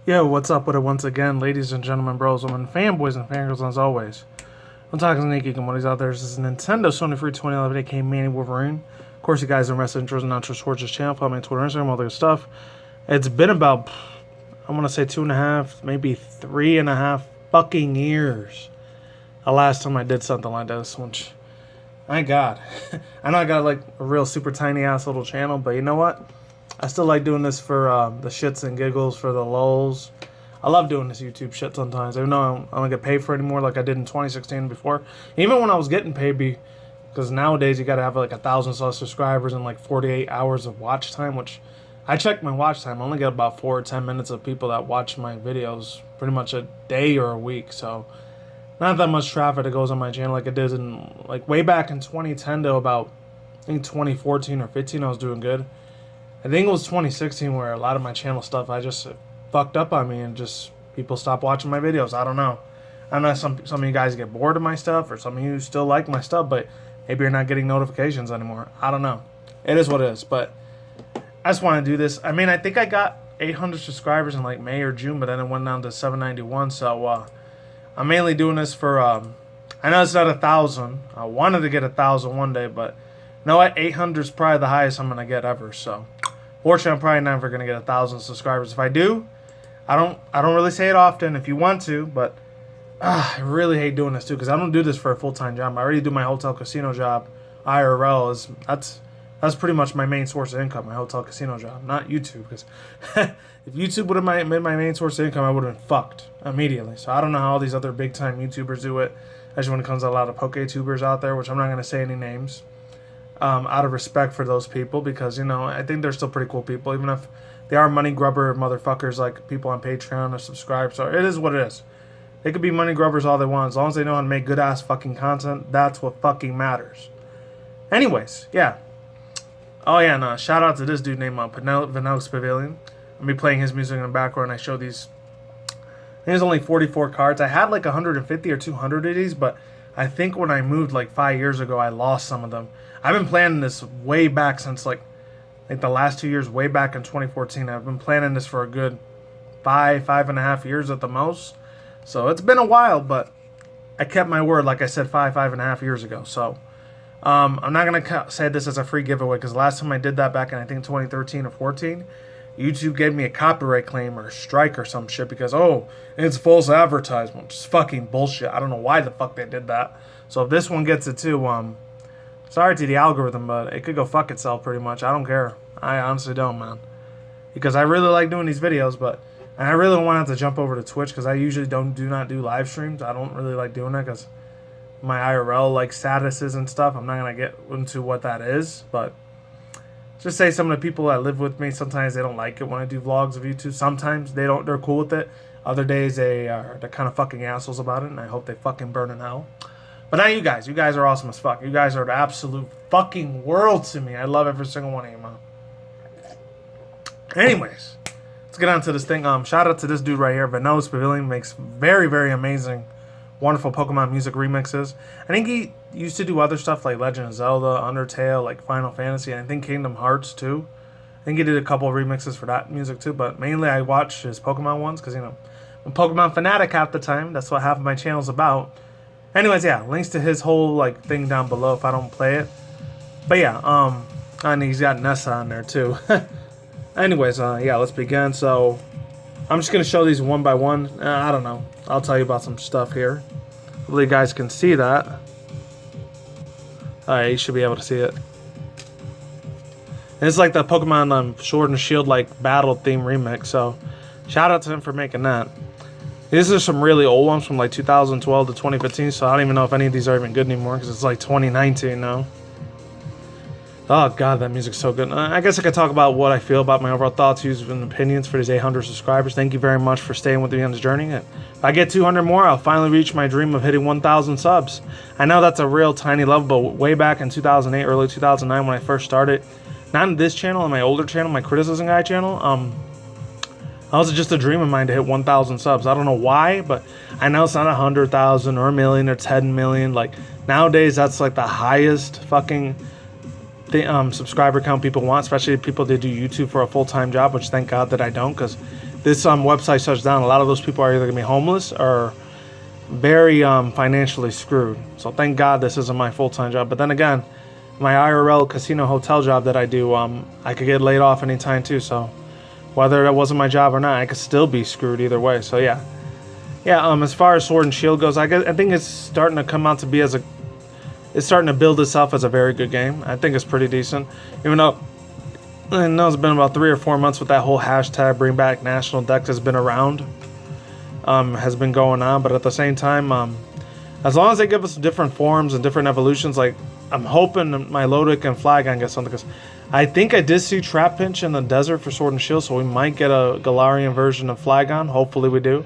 Yo, what's up with it once again, ladies and gentlemen, bros, women, fanboys, and fangirls, as always. I'm talking to Nicky Commodities out there. This is Nintendo Sony Free 2011 aka Manny Wolverine. Of course, you guys are wrestling intros and outros towards this channel. Follow me on Twitter, Instagram, all that good stuff. It's been about, I want to say 2.5, maybe 3.5 fucking years. The last time I did something like this, which, my God. I know I got like a real super tiny ass little channel, but you know what? I still like doing this for the shits and giggles, for the lulz. I love doing this YouTube shit sometimes. Even though I don't get paid for it anymore like I did in 2016 before. Even when I was getting paid, because nowadays you gotta have like 1,000 plus subscribers and like 48 hours of watch time, which I check my watch time. I only get about 4 or 10 minutes of people that watch my videos pretty much a day or a week. So not that much traffic that goes on my channel like it did in like way back in 2010 to about I think 2014 or 15. I was doing good. I think it was 2016 where a lot of my channel stuff I just fucked up on me and just people stopped watching my videos. I don't know. I know some of you guys get bored of my stuff, or some of you still like my stuff, but maybe you're not getting notifications anymore. I don't know. It is what it is. But I just want to do this. I mean, I think I got 800 subscribers in like May or June, but then it went down to 791. So I'm mainly doing this for. I know it's not 1,000. I wanted to get 1,000 one day, but you know what? 800 is probably the highest I'm gonna get ever. So. Fortunately, I'm probably never gonna get 1,000 subscribers. If I do, I don't really say it often. If you want to, but I really hate doing this too because I don't do this for a full-time job. I already do my hotel casino job. IRL that's pretty much my main source of income. My hotel casino job, not YouTube. Because if YouTube would have made my main source of income, I would have been fucked immediately. So I don't know how all these other big-time YouTubers do it. Especially when it comes to a lot of PokeTubers out there, which I'm not gonna say any names. Out of respect for those people, because you know I think they're still pretty cool people, even if they are money grubber motherfuckers like people on Patreon or subscribe. So it is what it is. They could be money grubbers all they want, as long as they know how to make good ass fucking content. That's what fucking matters. Anyways, yeah. Oh yeah, and shout out to this dude named Vanello's Pavilion. I'll be playing his music in the background. I show these. I think there's only 44 cards. I had like 150 or 200 of these, but I think when I moved like 5 years ago, I lost some of them. I've been planning this way back since like the last 2 years, way back in 2014. I've been planning this for a good 5.5 years at the most. So it's been a while, but I kept my word, like I said, 5.5 years ago. So I'm not gonna say this as a free giveaway, because the last time I did that back in I think 2013 or 14, YouTube gave me a copyright claim or a strike or some shit because it's false advertisement. Just fucking bullshit. I don't know why the fuck they did that. So if this one gets it too, sorry to the algorithm, but it could go fuck itself pretty much. I don't care. I honestly don't, man. Because I really like doing these videos, and I really don't want to have to jump over to Twitch because I usually do not do live streams. I don't really like doing that because my IRL like statuses and stuff. I'm not gonna get into what that is, but just say some of the people that live with me, sometimes they don't like it when I do vlogs of YouTube. Sometimes they're cool with it. Other days they're kind of fucking assholes about it, and I hope they fucking burn in hell. But now you guys are awesome as fuck. You guys are the absolute fucking world to me. I love every single one of you, man. Anyways, let's get on to this thing. Shout out to this dude right here. Vanello's Pavilion makes very, very amazing, wonderful Pokemon music remixes. I think he used to do other stuff like Legend of Zelda, Undertale, like Final Fantasy, and I think Kingdom Hearts too. I think he did a couple of remixes for that music too, but mainly I watch his Pokemon ones because, you know, I'm a Pokemon fanatic half the time. That's what half of my channel's about. Anyways, yeah, links to his whole like thing down below if I don't play it. But yeah, and he's got Nessa on there too. Anyways, yeah, let's begin. So I'm just gonna show these one by one. I don't know. I'll tell you about some stuff here. Hopefully you guys can see that. Alright, you should be able to see it. And it's like the Pokemon Sword and Shield like battle theme remix. So shout out to him for making that. These are some really old ones from like 2012 to 2015, so I don't even know if any of these are even good anymore because it's like 2019 now. Oh god, that music's so good. I guess I could talk about what I feel about my overall thoughts, views, and opinions for these 800 subscribers. Thank you very much for staying with me on this journey. If I get 200 more, I'll finally reach my dream of hitting 1,000 subs. I know that's a real tiny level, but way back in 2008, early 2009 when I first started, not in this channel, on my older channel, my Criticism Guy channel, that was just a dream of mine to hit 1,000 subs. I don't know why, but I know it's not 100,000 or a million or 10 million. Like nowadays, that's like the highest fucking subscriber count people want, especially people that do YouTube for a full-time job, which thank God that I don't, because this website shuts down, a lot of those people are either going to be homeless or very financially screwed. So thank God this isn't my full-time job. But then again, my IRL casino hotel job that I do, I could get laid off anytime too. So whether that wasn't my job or not, I could still be screwed either way. So yeah. As far as Sword and Shield goes, I think it's starting to come out to be it's starting to build itself as a very good game. I think it's pretty decent, even though I know it's been about 3 or 4 months with that whole hashtag Bring Back National Decks has been around, has been going on. But at the same time, as long as they give us different forms and different evolutions, like I'm hoping my Lodic and Flagon get something, because I think I did see Trap Pinch in the desert for Sword and Shield, so we might get a Galarian version of Flagon. Hopefully we do.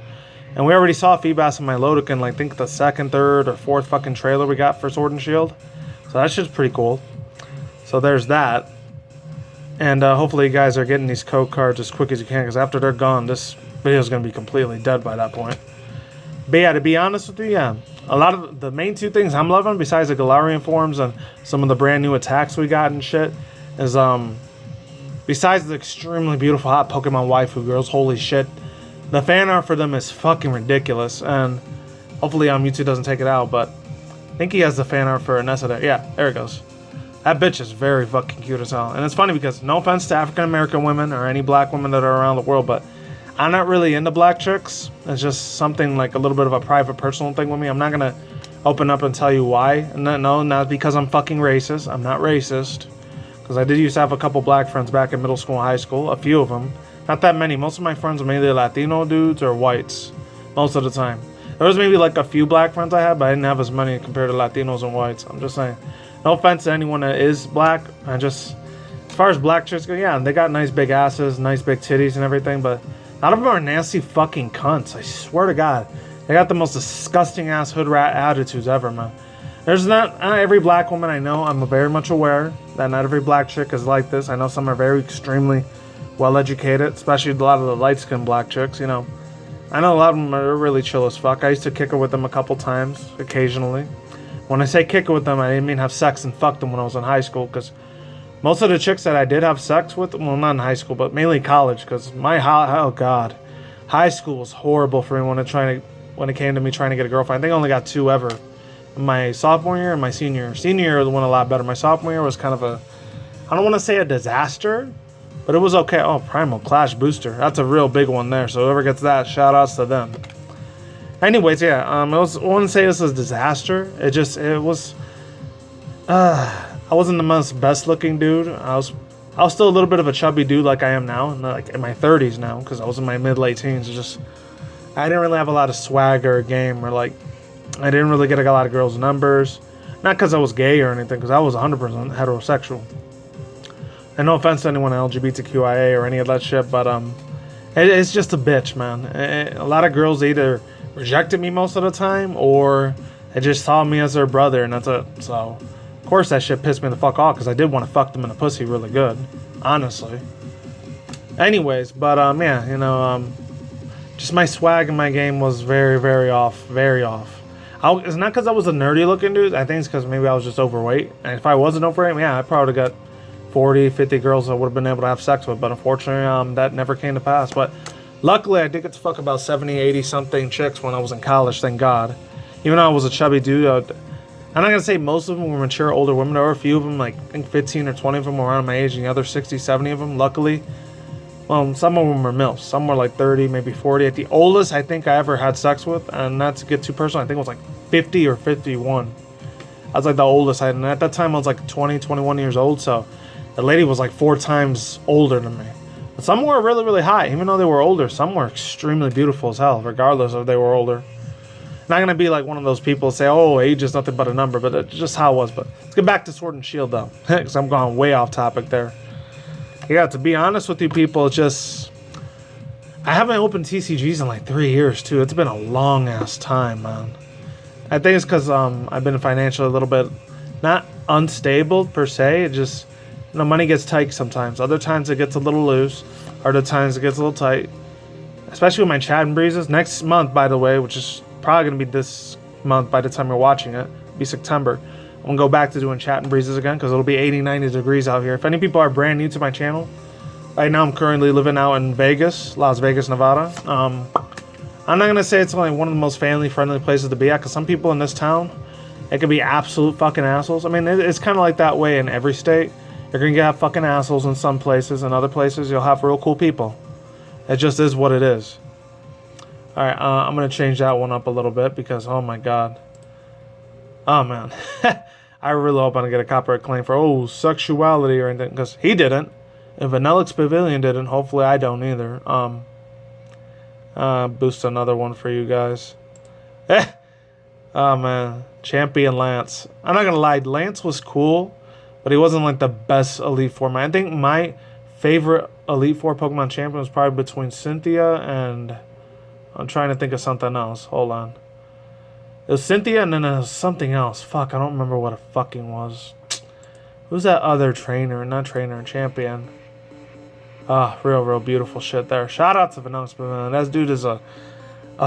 And we already saw Feebas and my Lodic in, like, I think the 2nd, 3rd, or 4th fucking trailer we got for Sword and Shield. So that's just pretty cool. So there's that. And hopefully you guys are getting these code cards as quick as you can, because after they're gone, this video is going to be completely dead by that point. But yeah, to be honest with you, yeah, a lot of the main 2 things I'm loving, besides the Galarian forms and some of the brand new attacks we got and shit, is besides the extremely beautiful hot Pokemon waifu girls, holy shit, the fan art for them is fucking ridiculous. And hopefully YouTube doesn't take it out, but I think he has the fan art for Anessa there. Yeah, there it goes. That bitch is very fucking cute as hell. And it's funny because, no offense to African American women or any black women that are around the world, but I'm not really into black chicks. It's just something like a little bit of a private personal thing with me. I'm not gonna open up and tell you why. And no, not because I'm fucking racist. I'm not racist. Because I did used to have a couple black friends back in middle school and high school. A few of them. Not that many. Most of my friends were mainly Latino dudes or whites. Most of the time. There was maybe like a few black friends I had, but I didn't have as many compared to Latinos and whites. I'm just saying. No offense to anyone that is black. As far as black chicks go, yeah, they got nice big asses, nice big titties and everything, but a lot of them are nasty fucking cunts. I swear to God. They got the most disgusting ass hood rat attitudes ever, man. There's not every black woman I know. I'm very much aware that not every black chick is like this. I know some are very extremely well educated, especially a lot of the light skinned black chicks, you know. I know a lot of them are really chill as fuck. I used to kick it with them a couple times, occasionally. When I say kick it with them, I didn't mean have sex and fuck them when I was in high school, because most of the chicks that I did have sex with, well, not in high school, but mainly college, because oh god, high school was horrible for me when it came to me trying to get a girlfriend. I think I only got 2 ever. My sophomore year and my senior year. Senior year went a lot better. My sophomore year was kind of I don't want to say a disaster, but it was okay. Oh, Primal Clash Booster. That's a real big one there. So whoever gets that, shout outs to them. Anyways, yeah, I wouldn't say this was a disaster. I wasn't the most best looking dude. I was still a little bit of a chubby dude like I am now, like in my 30s now, because I was in my mid-late teens. I didn't really have a lot of swagger or game, or like, I didn't really get a lot of girls' numbers. Not because I was gay or anything, because I was 100% heterosexual. And no offense to anyone LGBTQIA or any of that shit, but it's just a bitch, man. A lot of girls either rejected me most of the time, or they just saw me as their brother, and that's it. So, of course, that shit pissed me the fuck off, because I did want to fuck them in the pussy really good, honestly. Anyways, but yeah, you know, just my swag in my game was very, very off, very off. It's not because I was a nerdy looking dude. I think it's because maybe I was just overweight. And if I wasn't overweight, yeah, I probably got 40, 50 girls I would have been able to have sex with. But unfortunately, that never came to pass. But luckily, I did get to fuck about 70, 80 something chicks when I was in college, thank God. Even though I was a chubby dude, I'm not going to say most of them were mature older women. There were a few of them, like I think 15 or 20 of them were around my age, and the other 60, 70 of them, luckily. Well, some of them were MILFs. Some were like 30, maybe 40. At the oldest I think I ever had sex with, and not to get too personal, I think it was like 50 or 51. I was like the oldest. And at that time I was like 20, 21 years old, so the lady was like 4 times older than me. But some were really, really high. Even though they were older, some were extremely beautiful as hell, regardless of if they were older. Not going to be like one of those people say, oh, age is nothing but a number, but it's just how it was. But let's get back to Sword and Shield, though, because I'm going way off topic there. Yeah, to be honest with you people, I haven't opened TCGs in like 3 years, too. It's been a long-ass time, man. I think it's because I've been financially a little bit, not unstable per se. It just, you know, money gets tight sometimes. Other times it gets a little loose. Other times it gets a little tight. Especially with my chat and breezes. Next month, by the way, which is probably going to be this month by the time you're watching it, it'll be September. I'm going to go back to doing chat and breezes again because it'll be 80, 90 degrees out here. If any people are brand new to my channel, Right now I'm currently living out in Vegas, Las Vegas, Nevada. I'm not going to say it's only one of the most family-friendly places to be at, because some people in this town, it could be absolute fucking assholes. I mean, it's kind of like that way in every state. You're going to get fucking assholes in some places, and other places you'll have real cool people. It just is what it is. Alright, I'm going to change that one up a little bit, because, oh my god. Oh man. I really hope I don't get a copyright claim for, sexuality or anything, because he didn't. And Vanillix Pavilion didn't. Hopefully I don't either. Boost another one for you guys. Oh man. Champion Lance. I'm not gonna lie, Lance was cool, but he wasn't like the best Elite Four. I think my favorite Elite Four Pokemon champion was probably between Cynthia and... I'm trying to think of something else. Hold on. It was Cynthia and then it was something else. Fuck, I don't remember what it fucking was. Who's that other trainer? Not trainer, champion. Real beautiful shit there. Shout out to Vanillix, man. That dude is a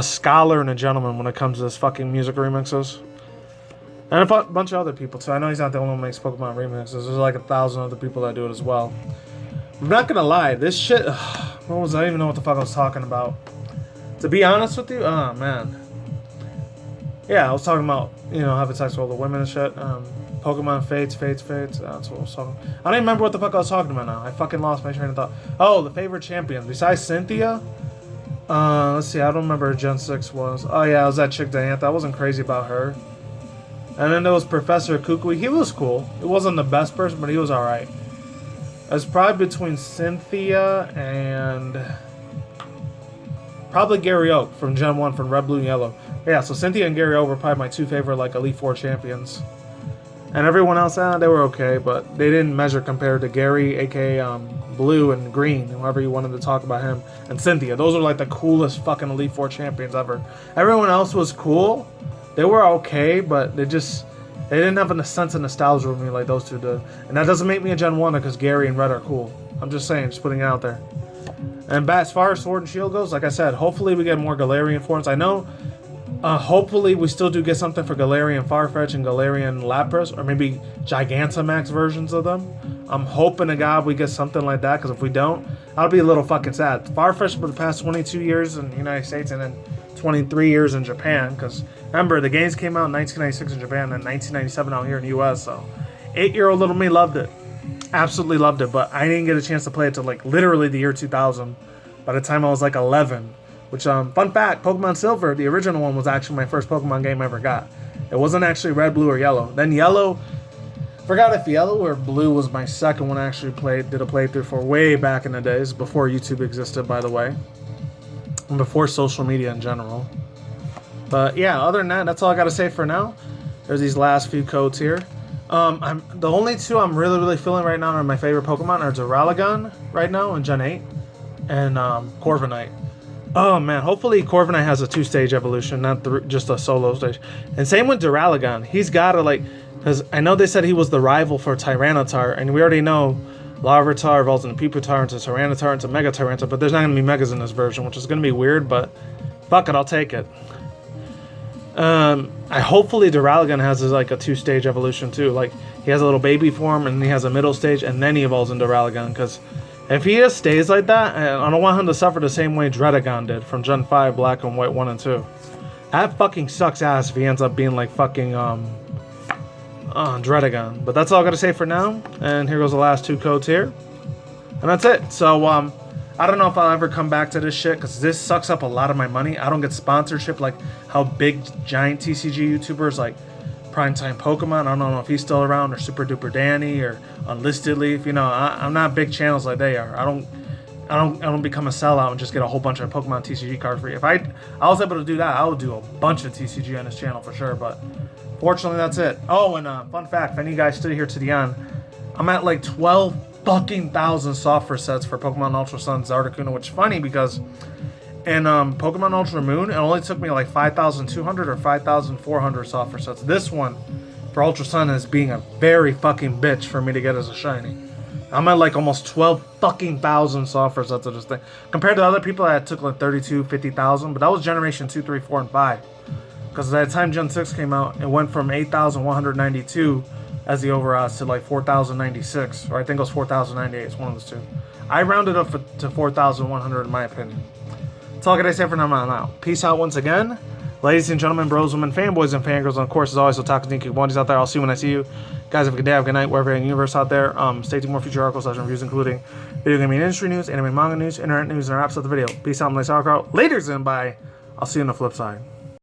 scholar and a gentleman when it comes to this fucking music remixes. And a bunch of other people too. I know he's not the only one who makes Pokemon remixes. There's like 1,000 other people that do it as well. I'm not gonna lie, this shit... I don't even know what the fuck I was talking about. To be honest with you, oh man. Yeah, I was talking about, having sex with all the women and shit. Pokemon Fates. That's what I was talking about. I don't even remember what the fuck I was talking about now. I fucking lost my train of thought. Oh, the favorite champions. Besides Cynthia? Let's see, I don't remember who Gen 6 was. Oh yeah, it was that chick Diantha. I wasn't crazy about her. And then there was Professor Kukui. He was cool. He wasn't the best person, but he was alright. It was probably between Cynthia and... probably Gary Oak from Gen 1 from Red, Blue, and Yellow. Yeah, so Cynthia and Gary Oak were probably my two favorite Elite Four champions. And everyone else, they were okay, but they didn't measure compared to Gary, aka Blue and Green, whoever you wanted to talk about him, and Cynthia. Those are like the coolest fucking Elite Four champions ever. Everyone else was cool. They were okay, but they didn't have a sense of nostalgia with me like those two did. And that doesn't make me a Gen 1 because Gary and Red are cool. I'm just saying, just putting it out there. And as far as Sword and Shield goes, like I said, hopefully we get more Galarian forms. I know, hopefully we still do get something for Galarian Farfetch and Galarian Lapras, or maybe Gigantamax versions of them. I'm hoping to God we get something like that, because if we don't, I'll be a little fucking sad. Farfetch for the past 22 years in the United States and then 23 years in Japan, because remember, the games came out in 1996 in Japan and 1997 out here in the US, so 8-year-old little me loved it. Absolutely loved it, but I didn't get a chance to play it till literally the year 2000. By the time I was 11, which fun fact, Pokemon Silver, the original one, was actually my first Pokemon game I ever got. It wasn't actually Red, Blue, or Yellow. Then Yellow, forgot if Yellow or Blue was my second one I actually did a playthrough for way back in the days, before YouTube existed, by the way, and before social media in general. But yeah, other than that, that's all I gotta say for now. There's these last few codes here. The only two I'm really feeling right now are my favorite Pokemon are Duralagon right now in Gen 8 and Corviknight. Oh man, hopefully Corviknight has a 2-stage evolution, not just a solo stage. And same with Duralagon. He's gotta because I know they said he was the rival for Tyranitar, and we already know Larvitar evolves into Pupitar, into Tyranitar, into Mega Tyranitar, but there's not gonna be Megas in this version, which is gonna be weird, but fuck it, I'll take it. Hopefully Duralagon has a 2-stage evolution too. He has a little baby form, and he has a middle stage, and then he evolves into Duralagon. Because if he just stays like that, I don't want him to suffer the same way Dredagon did from Gen 5 Black and White 1 and 2. That fucking sucks ass if he ends up being Dredagon. But that's all I gotta say for now. And here goes the last two codes here, and that's it. So I don't know if I'll ever come back to this shit, because this sucks up a lot of my money. I don't get sponsorship like how big, giant TCG YouTubers like Primetime Pokemon, I don't know if he's still around, or Super Duper Danny, or Unlisted Leaf. I'm not big channels like they are. I don't become a sellout and just get a whole bunch of Pokemon TCG cards free. If I was able to do that, I would do a bunch of TCG on this channel for sure. But fortunately, that's it. Oh, and fun fact, if any of you guys stood here to the end, I'm at 12,000 software sets for Pokemon Ultra Sun Articuno, which is funny because in Pokemon Ultra Moon, it only took me 5,200 or 5,400 software sets. This one for Ultra Sun is being a very fucking bitch for me to get as a shiny. I'm at almost 12,000 software sets of this thing. Compared to other people that took 32, 50,000, but that was Generation 2, 3, 4, and 5. Because by the time Gen 6 came out, it went from 8,192 as the over odds to like 4,096, or I think it was 4,098. It's one of those two. I rounded up to 4,100 in my opinion. That's all I gotta say for now. I'm out. Peace out once again. Ladies and gentlemen, bros, women, fanboys, and fangirls, and of course, as always, so talk to Dinky Bondies out there. I'll see you when I see you. Guys, have a good day, have a good night, wherever you're in the universe out there. Stay tuned for more future articles, reviews, including video game and industry news, anime, manga news, internet news, and our apps of the video. Peace out, my sauerkraut. Laters and bye. I'll see you on the flip side.